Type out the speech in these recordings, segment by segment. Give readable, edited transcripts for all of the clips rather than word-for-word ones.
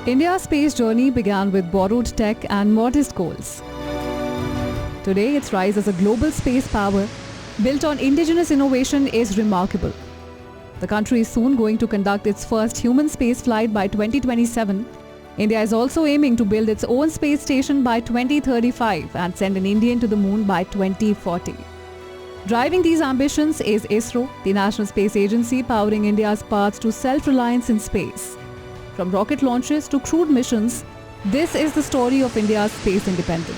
India's space journey began with borrowed tech and modest goals. Today, its rise as a global space power built on indigenous innovation is remarkable. The country is soon going to conduct its first human space flight by 2027. India is also aiming to build its own space station by 2035 and send an Indian to the moon by 2040. Driving these ambitions is ISRO, the National Space Agency powering India's path to self-reliance in space. From rocket launches to crewed missions, this is the story of India's space independence.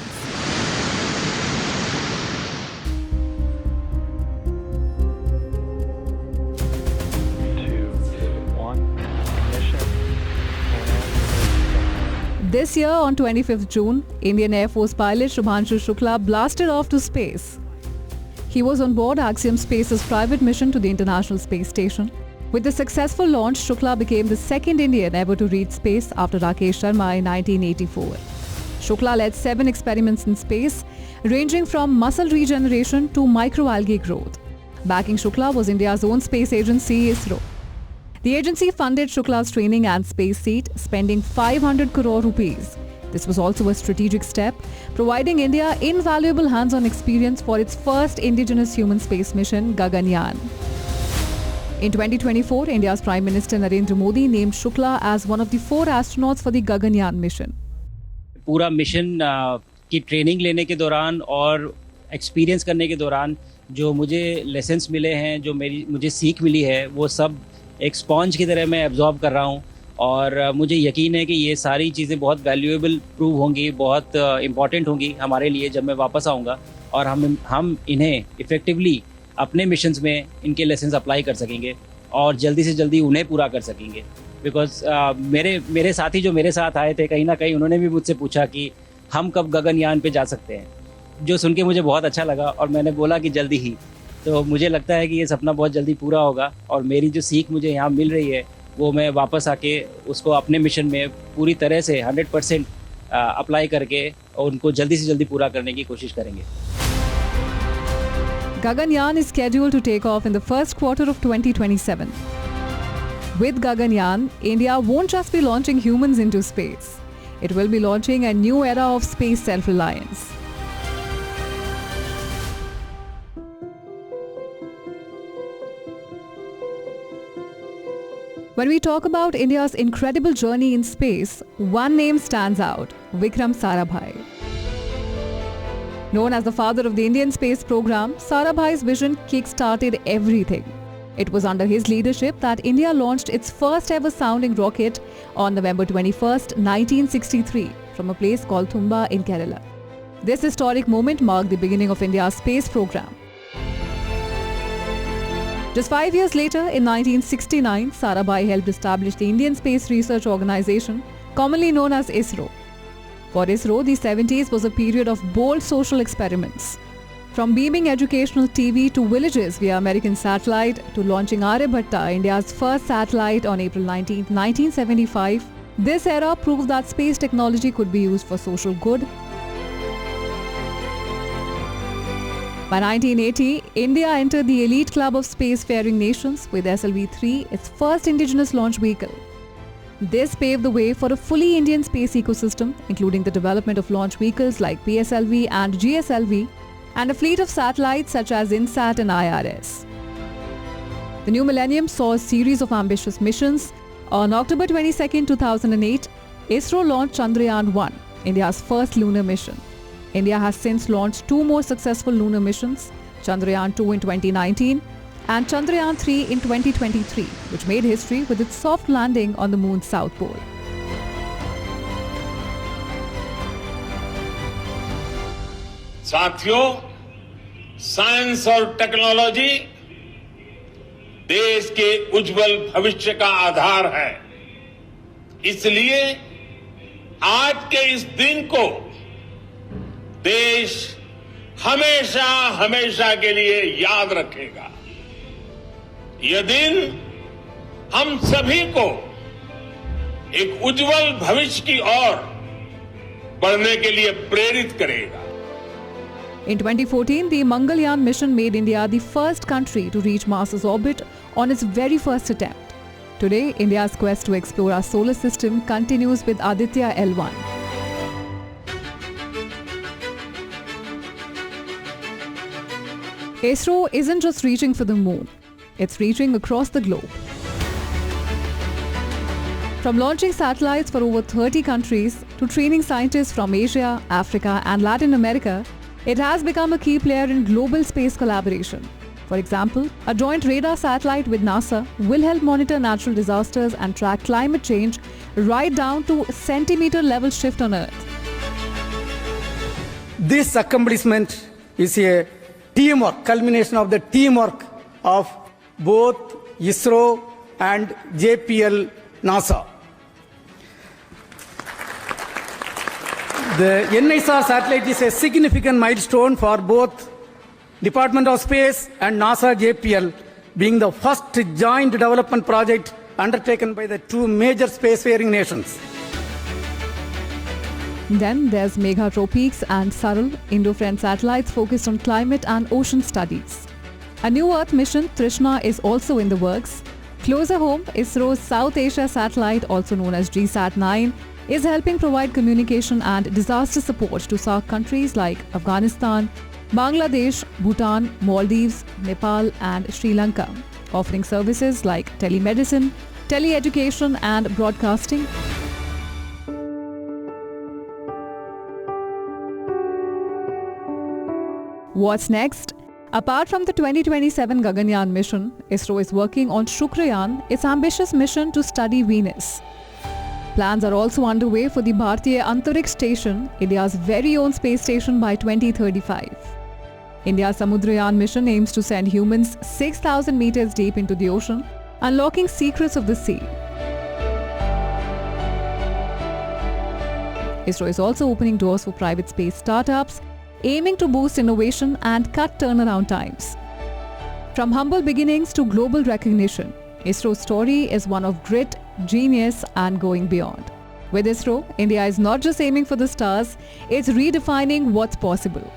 This year, on 25th June, Indian Air Force pilot Shubhanshu Shukla blasted off to space. He was on board Axiom Space's private mission to the International Space Station. With the successful launch, Shukla became the second Indian ever to reach space after Rakesh Sharma in 1984. Shukla led 7 experiments in space, ranging from muscle regeneration to microalgae growth. Backing Shukla was India's own space agency, ISRO. The agency funded Shukla's training and space seat, spending 500 crore rupees. This was also a strategic step, providing India invaluable hands-on experience for its first indigenous human space mission, Gaganyaan. In 2024, India's Prime Minister Narendra Modi named Shukla as one of the 4 astronauts for the Gaganyaan mission. पूरा mission की training लेने के दौरान और experience करने के दौरान जो मुझे लेसन्स मिले हैं, जो मुझे सीख मिली है, वो सब एक स्पॉन्ज की तरह मैं एब्जॉर्ब कर रहा हूँ और मुझे यकीन है कि ये सारी चीज़ें बहुत वैल्यूएबल प्रूव होंगी, बहुत इम्पॉर्टेंट होंगी हमारे लिए जब मैं वापस आऊँगा और हम इन्हें इफ़ेक्टिवली अपने मिशंस में इनके लेसन्स अप्लाई कर सकेंगे और जल्दी से जल्दी उन्हें पूरा कर सकेंगे। बिकॉज मेरे साथी जो मेरे साथ आए थे, कहीं ना कहीं उन्होंने भी मुझसे पूछा कि हम कब गगनयान पे जा सकते हैं, जो सुन के मुझे बहुत अच्छा लगा और मैंने बोला कि जल्दी ही। तो मुझे लगता है कि ये सपना बहुत जल्दी पूरा होगा और मेरी जो सीख मुझे यहाँ मिल रही है वो मैं वापस आके उसको अपने मिशन में पूरी तरह से 100% अप्लाई करके और उनको जल्दी से जल्दी पूरा करने की कोशिश करेंगे। Gaganyaan is scheduled to take off in the first quarter of 2027. With Gaganyaan, India won't just be launching humans into space. It will be launching a new era of space self-reliance. When we talk about India's incredible journey in space, one name stands out: Vikram Sarabhai. Known as the father of the Indian space program, Sarabhai's vision kick-started everything. It was under his leadership that India launched its first ever sounding rocket on November 21st, 1963, from a place called Thumba in Kerala. This historic moment marked the beginning of India's space program. Just 5 years later, in 1969, Sarabhai helped establish the Indian Space Research Organisation, commonly known as ISRO. For ISRO, the 70s was a period of bold social experiments. From beaming educational TV to villages via American satellite to launching Aryabhatta, India's first satellite on April 19, 1975, this era proved that space technology could be used for social good. By 1980, India entered the elite club of spacefaring nations with SLV-3, its first indigenous launch vehicle. This paved the way for a fully Indian space ecosystem, including the development of launch vehicles like PSLV and GSLV, and a fleet of satellites such as INSAT and IRS. The new millennium saw a series of ambitious missions. On October 22, 2008, ISRO launched Chandrayaan-1, India's first lunar mission. India has since launched 2 more successful lunar missions, Chandrayaan-2 in 2019 and Chandrayaan-3 in 2023, which made history with its soft landing on the moon's south pole. साथियों, science और technology देश के उज्जवल भविष्य का आधार है। इसलिए आज के इस दिन को देश हमेशा हमेशा के लिए याद रखेगा। यह दिन हम सभी को एक उज्जवल भविष्य की ओर बढ़ने के लिए प्रेरित करेगा। In 2014, the Mangalyaan mission made India the first country to reach Mars's orbit on its very first attempt. Today, India's quest to explore our solar system continues with Aditya L1. ISRO isn't just reaching for the moon, it's reaching across the globe. From launching satellites for over 30 countries to training scientists from Asia, Africa and Latin America, it has become a key player in global space collaboration. For example, a joint radar satellite with NASA will help monitor natural disasters and track climate change right down to centimeter level shift on Earth. This accomplishment is a teamwork, culmination of the teamwork of both ISRO and JPL NASA. The NISR satellite is a significant milestone for both Department of Space and NASA JPL, being the first joint development project undertaken by the two major spacefaring nations. Then there's Meghatropics and Sarul, Indo-French satellites focused on climate and ocean studies. A new Earth mission, Trishna, is also in the works. Closer home, ISRO's South Asia satellite, also known as GSAT-9, is helping provide communication and disaster support to SAARC countries like Afghanistan, Bangladesh, Bhutan, Maldives, Nepal and Sri Lanka, offering services like telemedicine, tele-education and broadcasting. What's next? Apart from the 2027 Gaganyaan mission, ISRO is working on Shukrayaan, its ambitious mission to study Venus. Plans are also underway for the Bharatiya Antariksh Station, India's very own space station, by 2035. India's Samudrayaan mission aims to send humans 6,000 meters deep into the ocean, unlocking secrets of the sea. ISRO is also opening doors for private space startups, aiming to boost innovation and cut turnaround times. From humble beginnings to global recognition, ISRO's story is one of grit, genius and going beyond. With ISRO, India is not just aiming for the stars, it's redefining what's possible.